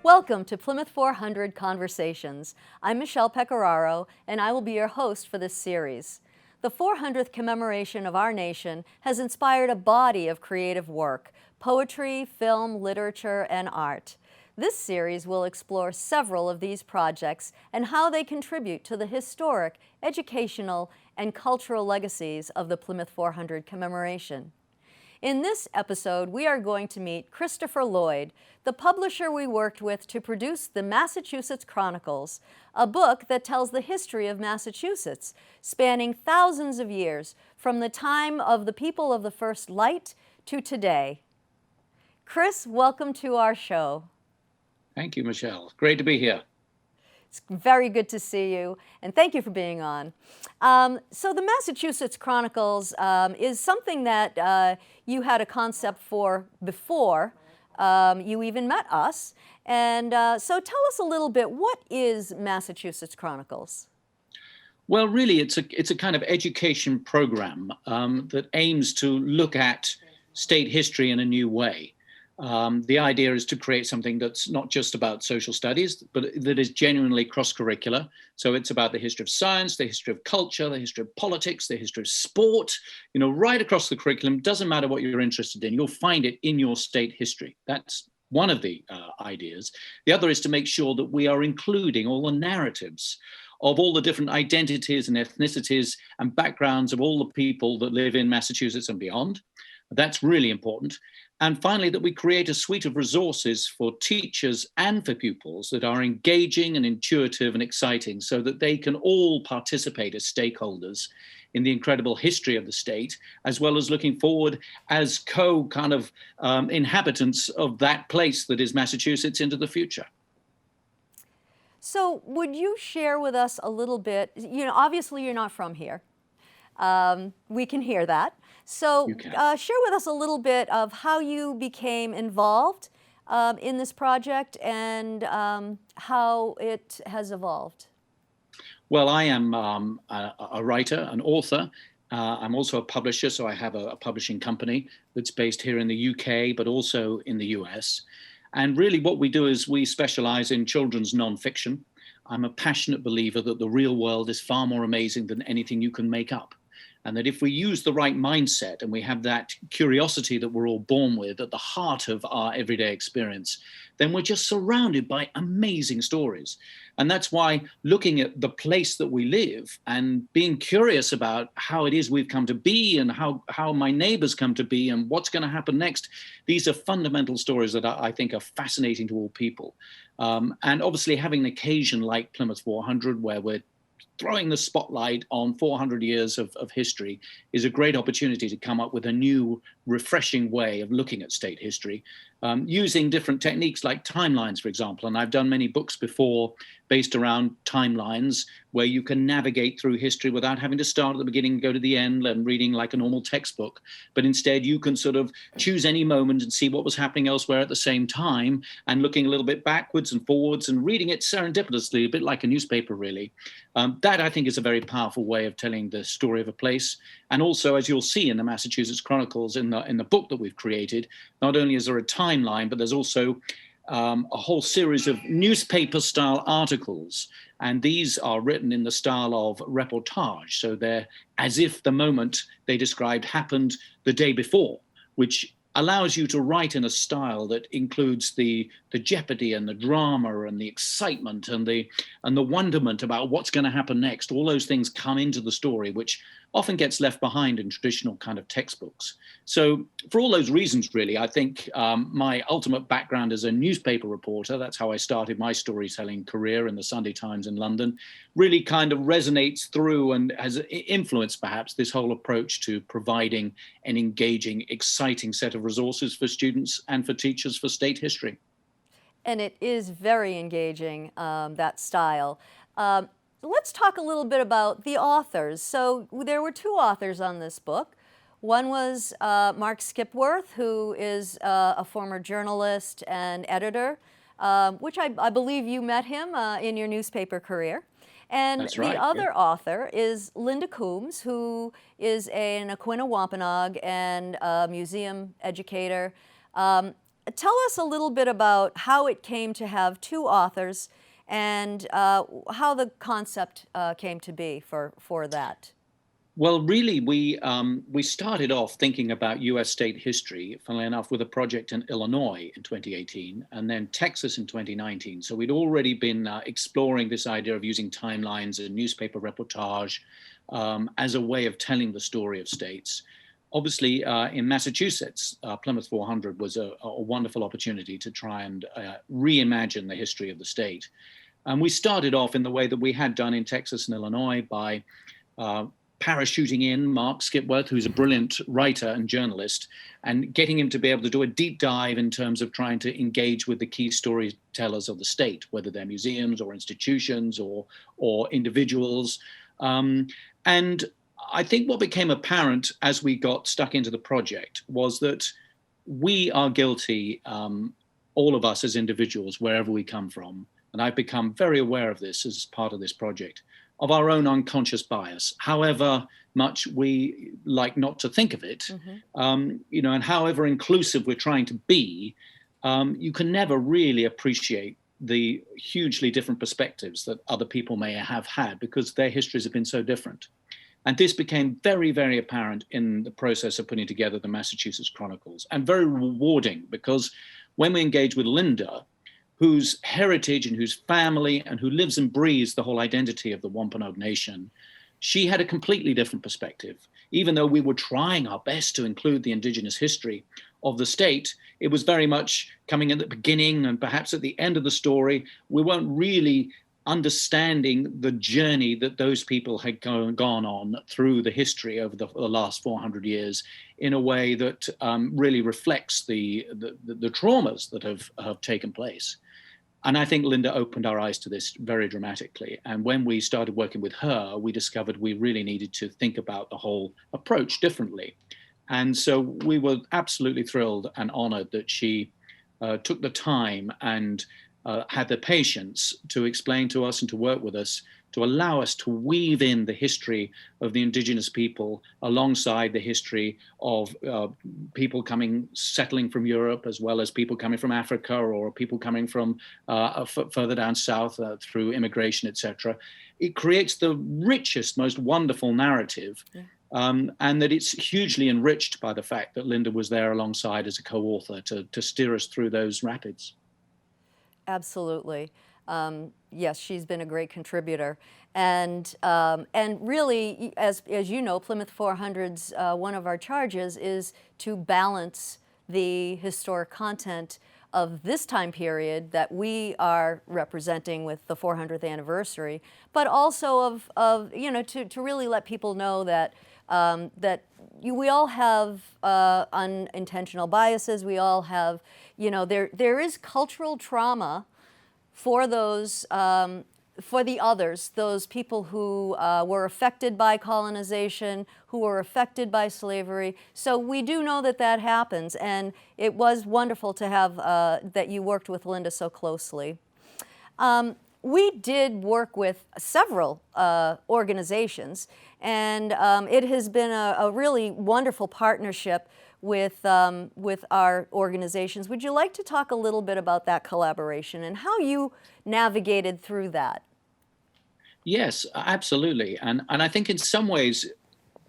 Welcome to Plymouth 400 Conversations. I'm Michelle Pecoraro, and I will be your host for this series. The 400th commemoration of our nation has inspired a body of creative work: poetry, film, literature, and art. This series will explore several of these projects and how they contribute to the historic, educational, and cultural legacies of the Plymouth 400 commemoration. In this episode, we are going to meet Christopher Lloyd, the publisher we worked with to produce the Massachusetts Chronicles, a book that tells the history of Massachusetts, spanning thousands of years, from the time of the people of the first light to today. Chris, welcome to our show. Thank you, Michelle. Great to be here. It's very good to see you, and thank you for being on. So the Massachusetts Chronicles is something that you had a concept for before you even met us. And so tell us a little bit, what is Massachusetts Chronicles? Well, really, it's a kind of education program that aims to look at state history in a new way. The idea is to create something that's not just about social studies, but that is genuinely cross-curricular. So it's about the history of science, the history of culture, the history of politics, the history of sport, right across the curriculum. Doesn't matter what you're interested in, you'll find it in your state history. That's one of the ideas. The other is to make sure that we are including all the narratives of all the different identities and ethnicities and backgrounds of all the people that live in Massachusetts and beyond. That's really important. And finally, that we create a suite of resources for teachers and for pupils that are engaging and intuitive and exciting, so that they can all participate as stakeholders in the incredible history of the state, as well as looking forward as inhabitants of that place that is Massachusetts into the future. So would you share with us a little bit, obviously you're not from here. We can hear that. So share with us a little bit of how you became involved in this project and how it has evolved. Well, I am a writer, an author. I'm also a publisher, so I have a publishing company that's based here in the UK, but also in the US. And really what we do is we specialize in children's nonfiction. I'm a passionate believer that the real world is far more amazing than anything you can make up. And that if we use the right mindset and we have that curiosity that we're all born with at the heart of our everyday experience, then we're just surrounded by amazing stories. And that's why looking at the place that we live and being curious about how it is we've come to be and how my neighbors come to be and what's going to happen next, these are fundamental stories that I think are fascinating to all people. And obviously having an occasion like Plymouth 400, where we're throwing the spotlight on 400 years of history, is a great opportunity to come up with a new, refreshing way of looking at state history, using different techniques like timelines, for example. And I've done many books before based around timelines, where you can navigate through history without having to start at the beginning and go to the end and reading like a normal textbook. But instead, you can sort of choose any moment and see what was happening elsewhere at the same time, and looking a little bit backwards and forwards and reading it serendipitously, a bit like a newspaper, really. That, I think, is a very powerful way of telling the story of a place. And also, as you'll see in the Massachusetts Chronicles, in the book that we've created, not only is there a timeline, but there's also a whole series of newspaper-style articles. And these are written in the style of reportage. So they're as if the moment they described happened the day before, which allows you to write in a style that includes the jeopardy and the drama and the excitement and the wonderment about what's going to happen next. All those things come into the story, which often gets left behind in traditional kind of textbooks. So for all those reasons, really, I think my ultimate background as a newspaper reporter, that's how I started my storytelling career in the Sunday Times in London, really kind of resonates through and has influenced perhaps this whole approach to providing an engaging, exciting set of resources for students and for teachers for state history. And it is very engaging, that style. Let's talk a little bit about the authors. So there were two authors on this book. One was Mark Skipworth, who is a former journalist and editor, which I believe you met him in your newspaper career. And That's right, the other author is Linda Coombs, who is an Aquinnah Wampanoag and a museum educator. tell us a little bit about how it came to have two authors and how the concept came to be for that. Well, really, we started off thinking about U.S. state history, funnily enough, with a project in Illinois in 2018, and then Texas in 2019. So we'd already been exploring this idea of using timelines and newspaper reportage as a way of telling the story of states. Obviously, in Massachusetts, Plymouth 400 was a wonderful opportunity to try and reimagine the history of the state. And we started off in the way that we had done in Texas and Illinois by parachuting in Mark Skipworth, who's a brilliant writer and journalist, and getting him to be able to do a deep dive in terms of trying to engage with the key storytellers of the state, whether they're museums or institutions or individuals. And I think what became apparent as we got stuck into the project was that we are guilty, all of us as individuals, wherever we come from, and I've become very aware of this as part of this project, of our own unconscious bias, however much we like not to think of it, and however inclusive we're trying to be, you can never really appreciate the hugely different perspectives that other people may have had because their histories have been so different. And this became very, very apparent in the process of putting together the Massachusetts Chronicles, and very rewarding because when we engage with Linda, whose heritage and whose family and who lives and breathes the whole identity of the Wampanoag Nation, she had a completely different perspective. Even though we were trying our best to include the indigenous history of the state, it was very much coming at the beginning and perhaps at the end of the story. We weren't really understanding the journey that those people had gone on through the history over the last 400 years in a way that really reflects the traumas that have taken place. And I think Linda opened our eyes to this very dramatically. And when we started working with her, we discovered we really needed to think about the whole approach differently. And so we were absolutely thrilled and honored that she took the time and had the patience to explain to us and to work with us, to allow us to weave in the history of the indigenous people alongside the history of people settling from Europe, as well as people coming from Africa or people coming from further down south through immigration, etc. It creates the richest, most wonderful narrative. Yeah. And that it's hugely enriched by the fact that Linda was there alongside as a co-author to steer us through those rapids. Absolutely. Yes, she's been a great contributor. And really, as you know, Plymouth 400's one of our charges is to balance the historic content of this time period that we are representing with the 400th anniversary, but also to really let people know that we all have unintentional biases. We all have, there is cultural trauma for those, for the others, those people who were affected by colonization, who were affected by slavery. So we do know that that happens, and it was wonderful to have that you worked with Linda so closely. We did work with several organizations, and it has been a really wonderful partnership with our organizations. Would you like to talk a little bit about that collaboration and how you navigated through that? Yes, absolutely. And I think in some ways,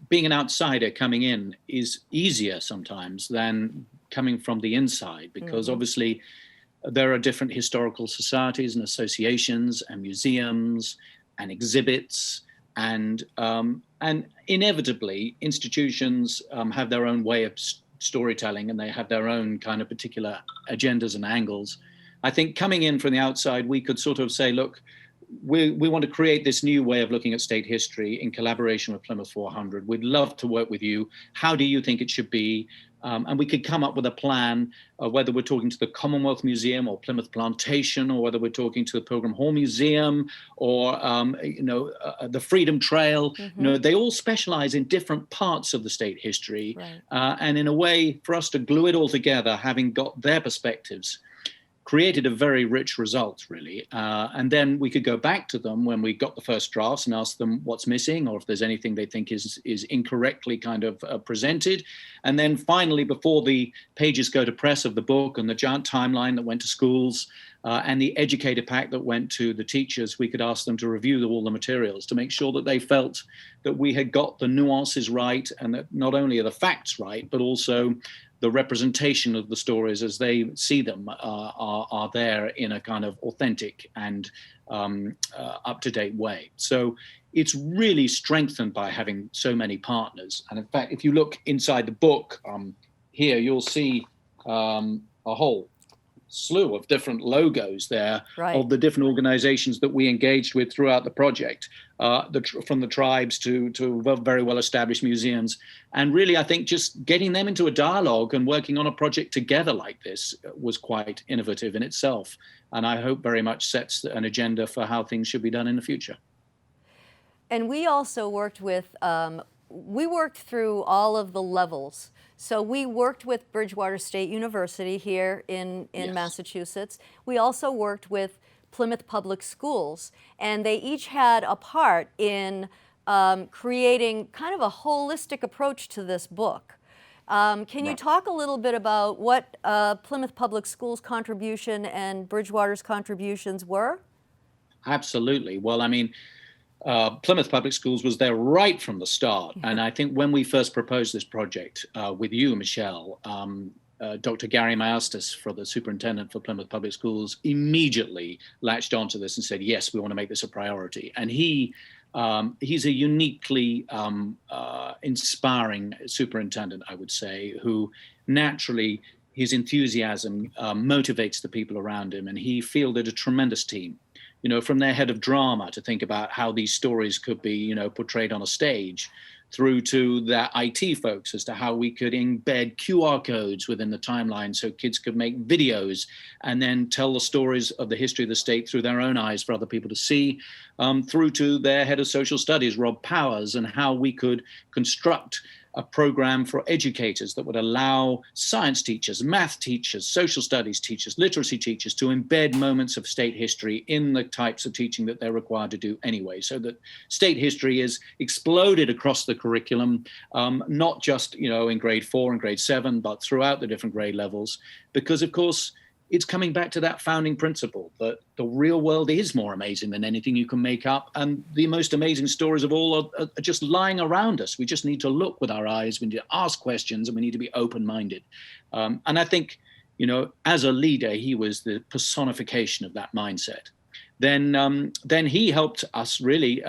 being an outsider coming in is easier sometimes than coming from the inside, because obviously there are different historical societies and associations and museums and exhibits, and inevitably institutions have their own way of storytelling, and they have their own kind of particular agendas and angles. I think coming in from the outside, we could sort of say, look, we want to create this new way of looking at state history in collaboration with Plymouth 400. We'd love to work with you. How do you think it should be? And we could come up with a plan, whether we're talking to the Commonwealth Museum or Plymouth Plantation, or whether we're talking to the Pilgrim Hall Museum or the Freedom Trail. They all specialize in different parts of the state history. Right. And in a way, for us to glue it all together, having got their perspectives, created a very rich result, really. And then we could go back to them when we got the first drafts and ask them what's missing, or if there's anything they think is incorrectly kind of presented. And then finally, before the pages go to press of the book and the giant timeline that went to schools and the educator pack that went to the teachers, we could ask them to review all the materials to make sure that they felt that we had got the nuances right, and that not only are the facts right, but also the representation of the stories as they see them are there in a kind of authentic and up-to-date way. So it's really strengthened by having so many partners. And in fact, if you look inside the book here, you'll see a whole slew of different logos there of the different organizations that we engaged with throughout the project, from the tribes to very well-established museums. And really, I think just getting them into a dialogue and working on a project together like this was quite innovative in itself. And I hope very much sets an agenda for how things should be done in the future. And we also worked with, we worked through all of the levels. So we worked with Bridgewater State University here in Massachusetts. We also worked with Plymouth Public Schools, and they each had a part in creating kind of a holistic approach to this book. Can you talk a little bit about what Plymouth Public Schools' contribution and Bridgewater's contributions were? Absolutely. Well, I mean, Plymouth Public Schools was there right from the start. And I think when we first proposed this project with you, Michelle, Dr. Gary Maastas, for the superintendent for Plymouth Public Schools, immediately latched onto this and said, yes, we want to make this a priority. And he's a uniquely inspiring superintendent, I would say, who naturally, his enthusiasm motivates the people around him. And he fielded a tremendous team, you know, from their head of drama to think about how these stories could be, you know, portrayed on a stage, through to their IT folks as to how we could embed QR codes within the timeline so kids could make videos and then tell the stories of the history of the state through their own eyes for other people to see, through to their head of social studies, Rob Powers, and how we could construct a program for educators that would allow science teachers, math teachers, social studies teachers, literacy teachers to embed moments of state history in the types of teaching that they're required to do anyway, so that state history is exploded across the curriculum, not just, you know, in grade 4 and grade 7, but throughout the different grade levels, because of course, it's coming back to that founding principle that the real world is more amazing than anything you can make up. And the most amazing stories of all are just lying around us. We just need to look with our eyes, we need to ask questions, and we need to be open-minded. And I think, you know, as a leader, he was the personification of that mindset. Then he helped us really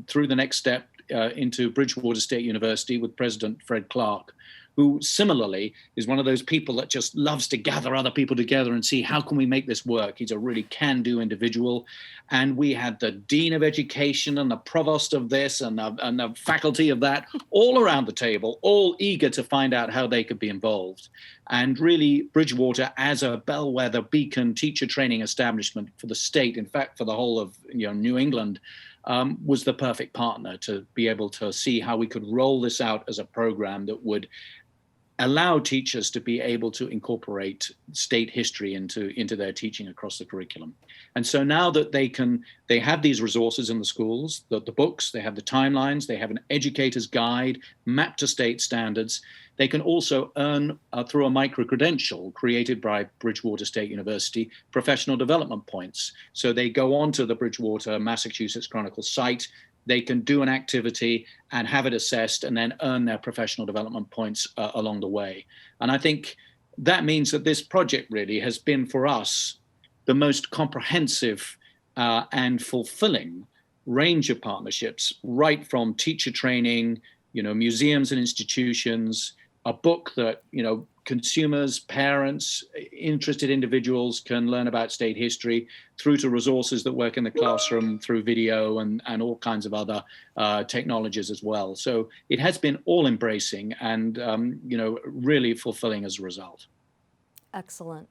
through the next step into Bridgewater State University with President Fred Clark, who similarly is one of those people that just loves to gather other people together and see how can we make this work. He's a really can-do individual. And we had the Dean of Education and the Provost of this and the faculty of that all around the table, all eager to find out how they could be involved. And really, Bridgewater, as a bellwether beacon teacher training establishment for the state, in fact, for the whole of New England, was the perfect partner to be able to see how we could roll this out as a program that would allow teachers to be able to incorporate state history into their teaching across the curriculum. And so now that they have these resources in the schools, the books, they have the timelines, they have an educator's guide mapped to state standards, they can also earn through a micro-credential created by Bridgewater State University, professional development points. So they go on to the Bridgewater Massachusetts Chronicles site, they can do an activity and have it assessed and then earn their professional development points along the way. And I think that means that this project really has been for us the most comprehensive and fulfilling range of partnerships, right from teacher training, museums and institutions, a book that, consumers, parents, interested individuals can learn about state history, through to resources that work in the classroom through video and all kinds of other technologies as well. So it has been all embracing and, really fulfilling as a result. Excellent.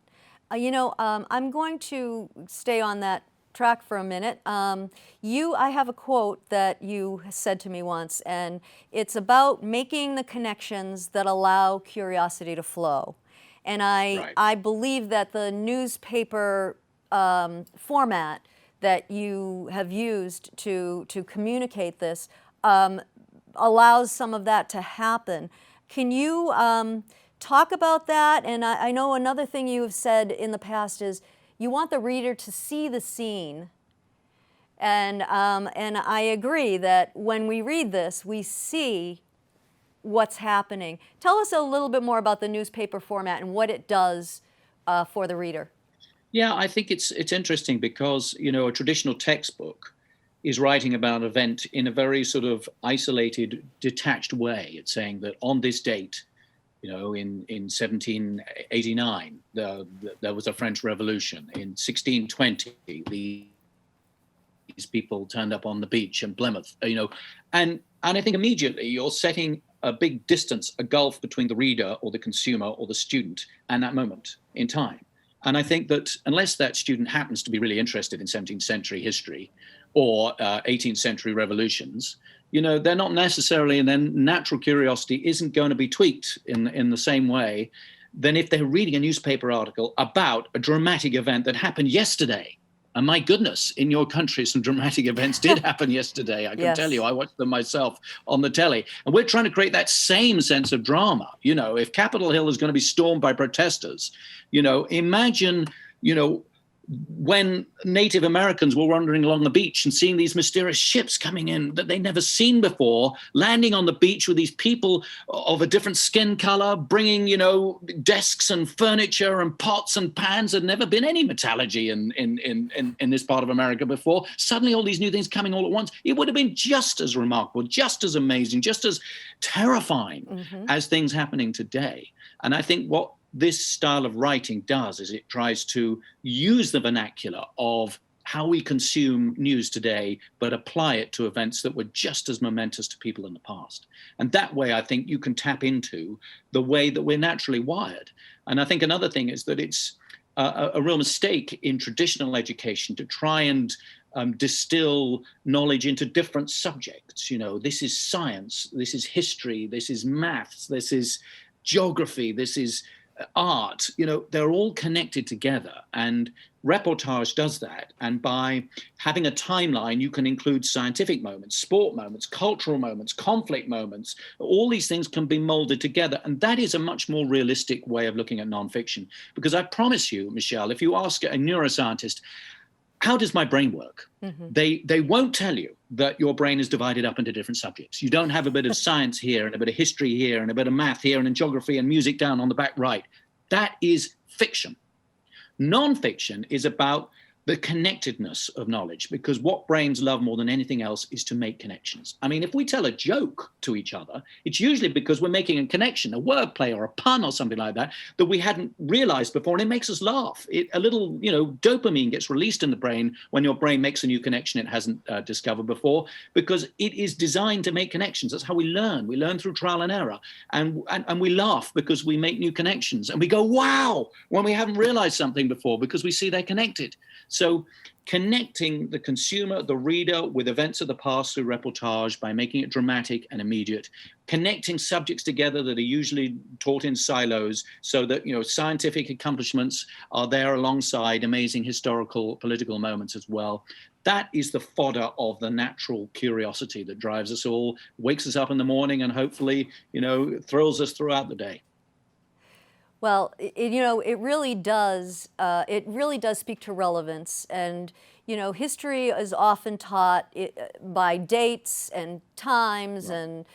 I'm going to stay on that track for a minute. I have a quote that you said to me once, and it's about making the connections that allow curiosity to flow. And Right. I believe that the newspaper format that you have used to communicate this allows some of that to happen. Can you talk about that? And I know another thing you have said in the past is you want the reader to see the scene. And I agree that when we read this, we see what's happening. Tell us a little bit more about the newspaper format and what it does for the reader. Yeah, I think it's interesting because, you know, a traditional textbook is writing about an event in a very sort of isolated, detached way. It's saying that on this date, you know, in 1789, there was a French Revolution. In 1620, these people turned up on the beach in Plymouth, you know, and I think immediately you're setting a big distance, a gulf between the reader or the consumer or the student and that moment in time. And I think that unless that student happens to be really interested in 17th century history or 18th century revolutions, you know, they're not necessarily, and then natural curiosity isn't going to be tweaked in the same way than if they're reading a newspaper article about a dramatic event that happened yesterday. And my goodness, in your country, some dramatic events did happen yesterday. I can tell you, Yes. I watched them myself on the telly. And we're trying to create that same sense of drama. You know, if Capitol Hill is going to be stormed by protesters, you know, imagine, you know, when Native Americans were wandering along the beach and seeing these mysterious ships coming in that they'd never seen before, landing on the beach with these people of a different skin color, bringing, you know, desks and furniture and pots and pans. There'd never been any metallurgy in this part of America before. Suddenly all these new things coming all at once. It would have been just as remarkable, just as amazing, just as terrifying as things happening today. And I think what this style of writing does is it tries to use the vernacular of how we consume news today, but apply it to events that were just as momentous to people in the past. And that way, I think you can tap into the way that we're naturally wired. And I think another thing is that it's a real mistake in traditional education to try and distill knowledge into different subjects. You know, this is science, this is history, this is maths, this is geography, this is art. You know, they're all connected together, and reportage does that. And by having a timeline, you can include scientific moments, sport moments, cultural moments, conflict moments. All these things can be molded together, and that is a much more realistic way of looking at nonfiction. Because I promise you, Michelle, if you ask a neuroscientist, how does my brain work? They won't tell you that your brain is divided up into different subjects. You don't have a bit of science here and a bit of history here and a bit of math here and geography and music down on the back right. That is fiction. Nonfiction is about the connectedness of knowledge, because what brains love more than anything else is to make connections. I mean, if we tell a joke to each other, it's usually because we're making a connection, a wordplay or a pun or something like that, that we hadn't realized before, and it makes us laugh. A little, you know, dopamine gets released in the brain when your brain makes a new connection it hasn't discovered before, because it is designed to make connections. That's how we learn. We learn through trial and error, and we laugh because we make new connections, and we go, wow, when we haven't realized something before because we see they're connected. So connecting the consumer, the reader, with events of the past through reportage by making it dramatic and immediate, connecting subjects together that are usually taught in silos so that, you know, scientific accomplishments are there alongside amazing historical, political moments as well. That is the fodder of the natural curiosity that drives us all, wakes us up in the morning, and hopefully, you know, thrills us throughout the day. Well, you know, it really does. It really does speak to relevance, and you know, history is often taught by dates and times and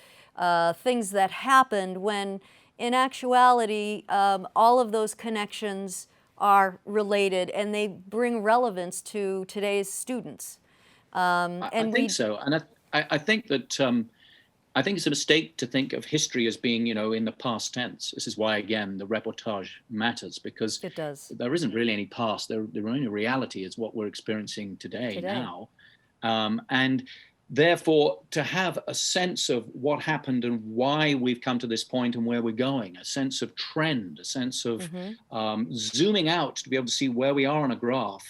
things that happened. When, in actuality, all of those connections are related, and they bring relevance to today's students. I And think we, so. And I think that I think it's a mistake to think of history as being, you know, in the past tense. This is why, again, the reportage matters, because it does there isn't really any past. The only reality is what we're experiencing today. Now. And therefore, to have a sense of what happened and why we've come to this point and where we're going, a sense of trend, a sense of zooming out to be able to see where we are on a graph,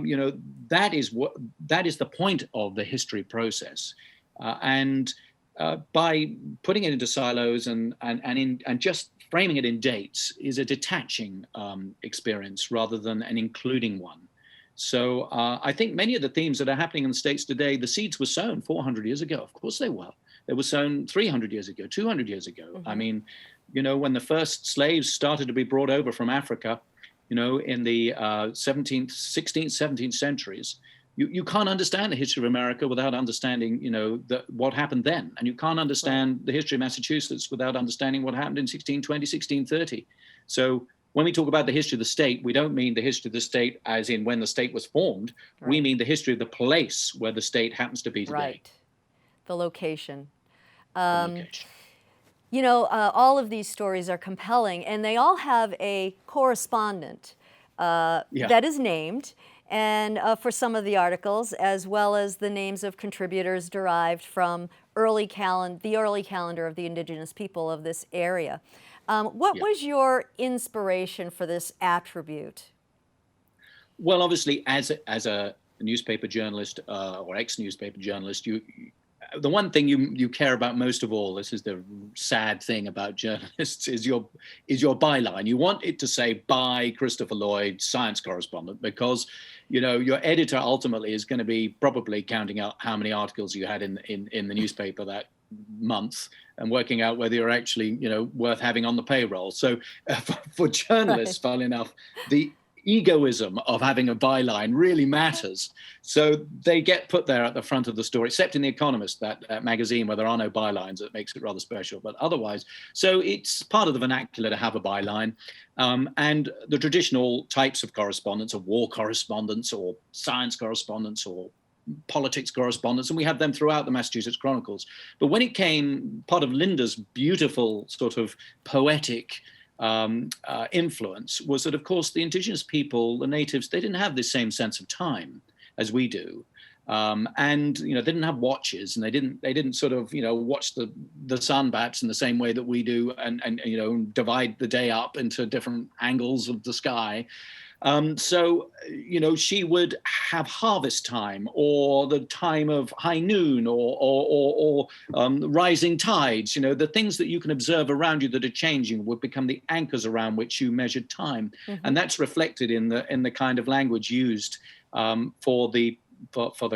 you know, that is the point of the history process. And by putting it into silos and just framing it in dates is a detaching experience rather than an including one. So I think many of the themes that are happening in the States today, the seeds were sown 400 years ago. Of course they were. They were sown 300 years ago, 200 years ago. Mm-hmm. I mean, when the first slaves started to be brought over from Africa, in the 17th, 16th, 17th centuries, you can't understand the history of America without understanding, what happened then. And you can't understand the history of Massachusetts without understanding what happened in 1620, 1630. So when we talk about the history of the state, we don't mean the history of the state as in when the state was formed. Right. We mean the history of the place where the state happens to be today. Right. The location. All of these stories are compelling, and they all have a correspondent that is named, and for some of the articles, as well as the names of contributors derived from the early calendar of the indigenous people of this area. What was your inspiration for this attribute? Well, obviously, as a newspaper journalist or ex-newspaper journalist, the one thing you care about most of all, this is the sad thing about journalists, is your byline. You want it to say by Christopher Lloyd, science correspondent, because your editor ultimately is going to be probably counting out how many articles you had in the newspaper that month and working out whether you're actually worth having on the payroll. So for journalists, funnily enough, the egoism of having a byline really matters. So they get put there at the front of the story, except in The Economist, that magazine where there are no bylines. That makes it rather special, but otherwise. So it's part of the vernacular to have a byline. And the traditional types of correspondence are war correspondence or science correspondence or politics correspondence, and we have them throughout the Massachusetts Chronicles. But when it came, part of Linda's beautiful sort of poetic influence was that, of course, the indigenous people, the natives, they didn't have the same sense of time as we do. And they didn't have watches, and they didn't sort of watch the sunbats in the same way that we do, and divide the day up into different angles of the sky. So she would have harvest time, or the time of high noon, or rising tides. The things that you can observe around you that are changing would become the anchors around which you measured time, and that's reflected in the kind of language used for the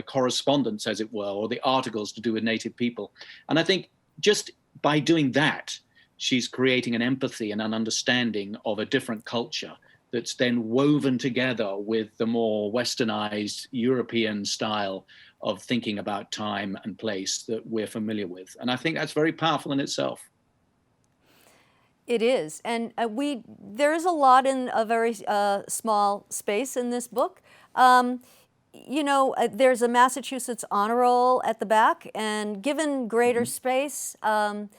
correspondence, as it were, or the articles to do with native people. And I think just by doing that, she's creating an empathy and an understanding of a different culture that's then woven together with the more westernized European style of thinking about time and place that we're familiar with. And I think that's very powerful in itself. It is. And there is a lot in a very small space in this book. There's a Massachusetts honor roll at the back, and given greater space, there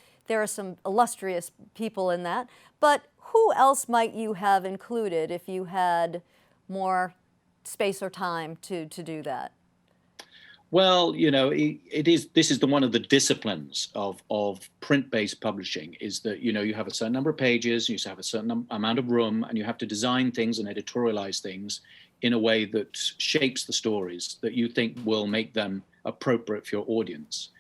are some illustrious people in that. But who else might you have included if you had more space or time to do that? Well, this is one of the disciplines of print-based publishing, is that, you have a certain number of pages, you have a certain amount of room, and you have to design things and editorialize things in a way that shapes the stories that you think will make them appropriate for your audience.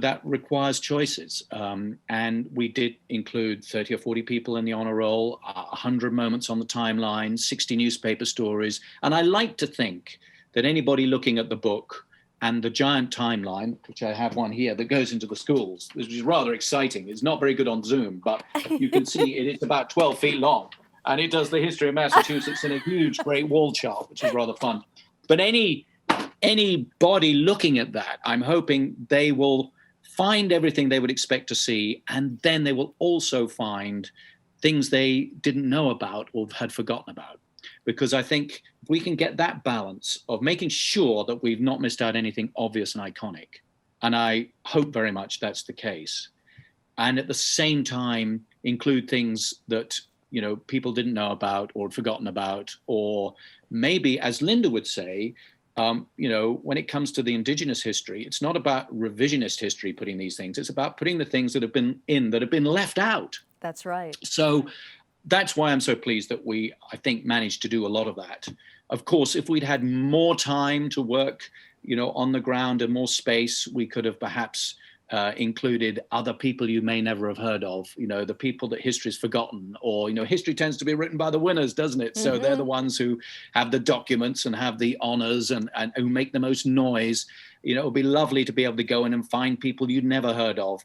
That requires choices. And we did include 30 or 40 people in the honor roll, 100 moments on the timeline, 60 newspaper stories. And I like to think that anybody looking at the book and the giant timeline, which I have one here that goes into the schools, which is rather exciting. It's not very good on Zoom, but you can see it's about 12 feet long. And it does the history of Massachusetts in a huge, great wall chart, which is rather fun. But anybody looking at that, I'm hoping they will find everything they would expect to see, and then they will also find things they didn't know about or had forgotten about. Because I think if we can get that balance of making sure that we've not missed out anything obvious and iconic, and I hope very much that's the case, and at the same time include things that people didn't know about or had forgotten about, or maybe, as Linda would say, when it comes to the indigenous history, it's not about revisionist history putting these things. It's about putting the things that have been left out. That's right. So that's why I'm so pleased that we, I think, managed to do a lot of that. Of course, if we'd had more time to work, on the ground and more space, we could have perhaps included other people you may never have heard of, the people that history's forgotten, or, history tends to be written by the winners, doesn't it? So they're the ones who have the documents and have the honors and who make the most noise. It would be lovely to be able to go in and find people you'd never heard of,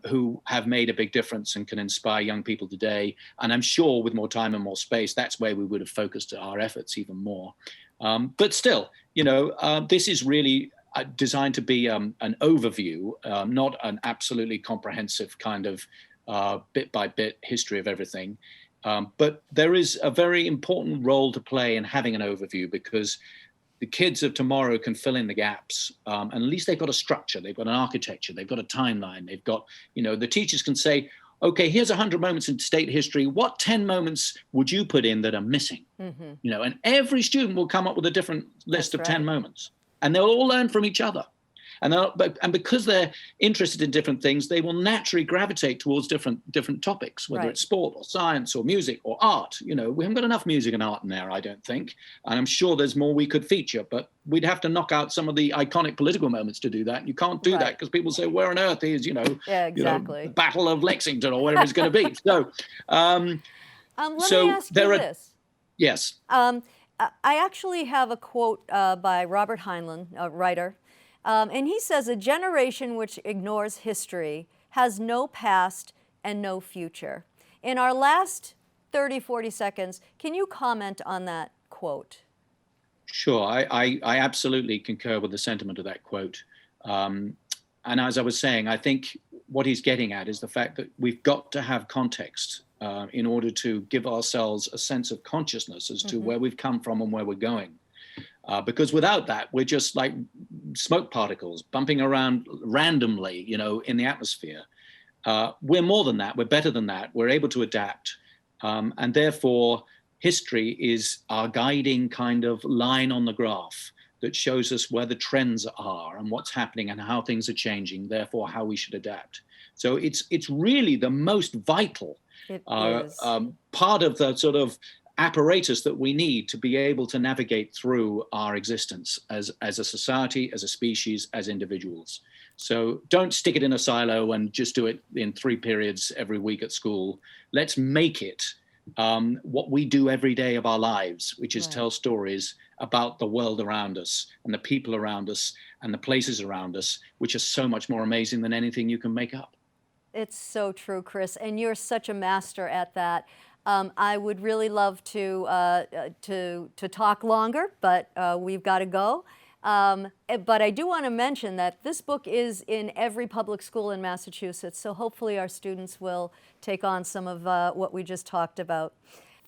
who have made a big difference and can inspire young people today. And I'm sure with more time and more space, that's where we would have focused our efforts even more. But still, this is really designed to be an overview, not an absolutely comprehensive kind of bit by bit history of everything. But there is a very important role to play in having an overview, because the kids of tomorrow can fill in the gaps. And at least they've got a structure, they've got an architecture, they've got a timeline, they've got, the teachers can say, okay, here's 100 moments in state history. What 10 moments would you put in that are missing? And every student will come up with a different list of 10 moments. And they'll all learn from each other. And because they're interested in different things, they will naturally gravitate towards different topics, whether it's sport or science or music or art. We haven't got enough music and art in there, I don't think. And I'm sure there's more we could feature, but we'd have to knock out some of the iconic political moments to do that. And you can't do that because people say, where on earth is, the Battle of Lexington or whatever it's going to be. So, let me ask you this. Yes. I actually have a quote by Robert Heinlein, a writer, and he says, "A generation which ignores history has no past and no future." In our last 30, 40 seconds, can you comment on that quote? Sure, I absolutely concur with the sentiment of that quote. And as I was saying, I think what he's getting at is the fact that we've got to have context in order to give ourselves a sense of consciousness as to where we've come from and where we're going. Because without that, we're just like smoke particles bumping around randomly, in the atmosphere. We're more than that. We're better than that. We're able to adapt. And therefore, history is our guiding kind of line on the graph that shows us where the trends are and what's happening and how things are changing, therefore how we should adapt. So it's really the most vital part of the sort of apparatus that we need to be able to navigate through our existence as a society, as a species, as individuals. So don't stick it in a silo and just do it in 3 periods every week at school. Let's make it what we do every day of our lives, which is tell stories about the world around us and the people around us and the places around us, which are so much more amazing than anything you can make up. It's so true, Chris, and you're such a master at that. I would really love to talk longer, but we've got to go. But I do want to mention that this book is in every public school in Massachusetts, so hopefully our students will take on some of what we just talked about.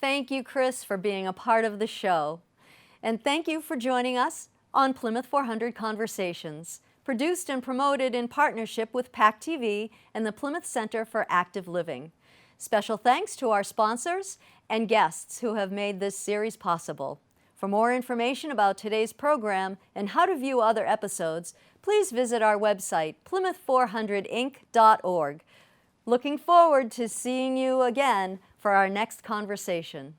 Thank you, Chris, for being a part of the show. And thank you for joining us on Plymouth 400 Conversations, produced and promoted in partnership with PACTV and the Plymouth Center for Active Living. Special thanks to our sponsors and guests who have made this series possible. For more information about today's program and how to view other episodes, please visit our website, plymouth400inc.org. Looking forward to seeing you again for our next conversation.